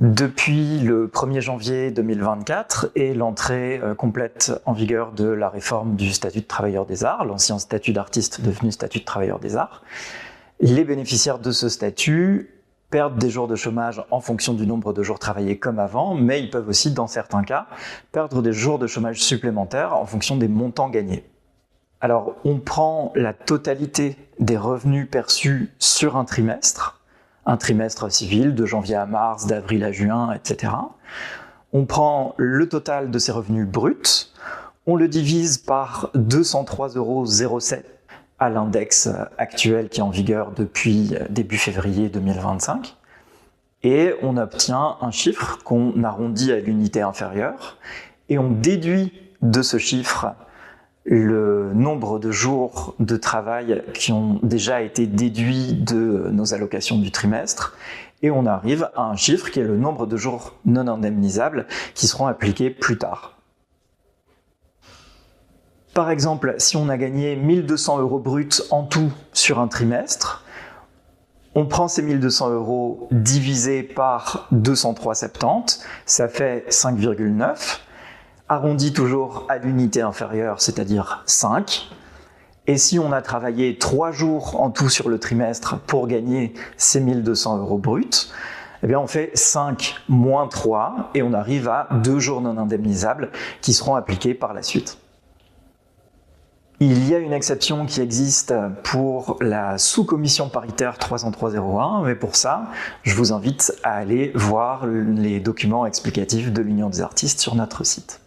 Depuis le 1er janvier 2024 et l'entrée complète en vigueur de la réforme du statut de travailleur des arts, l'ancien statut d'artiste devenu statut de travailleur des arts, les bénéficiaires de ce statut perdent des jours de chômage en fonction du nombre de jours travaillés comme avant, mais ils peuvent aussi, dans certains cas, perdre des jours de chômage supplémentaires en fonction des montants gagnés. Alors, on prend la totalité des revenus perçus sur un trimestre civil, de janvier à mars, d'avril à juin, etc. On prend le total de ces revenus bruts, on le divise par 203,07 € à l'index actuel qui est en vigueur depuis début février 2025, et on obtient un chiffre qu'on arrondit à l'unité inférieure, et on déduit de ce chiffre le nombre de jours de travail qui ont déjà été déduits de nos allocations du trimestre, et on arrive à un chiffre qui est le nombre de jours non indemnisables qui seront appliqués plus tard. Par exemple, si on a gagné 1 200 € bruts en tout sur un trimestre, on prend ces 1 200 € divisé par 203,70, ça fait 5,9, arrondi toujours à l'unité inférieure, c'est-à-dire 5. Et si on a travaillé 3 jours en tout sur le trimestre pour gagner ces 1 200 € bruts, eh bien on fait 5 moins 3 et on arrive à 2 jours non indemnisables qui seront appliqués par la suite. Il y a une exception qui existe pour la sous-commission paritaire 30301, mais pour ça, je vous invite à aller voir les documents explicatifs de l'Union des artistes sur notre site.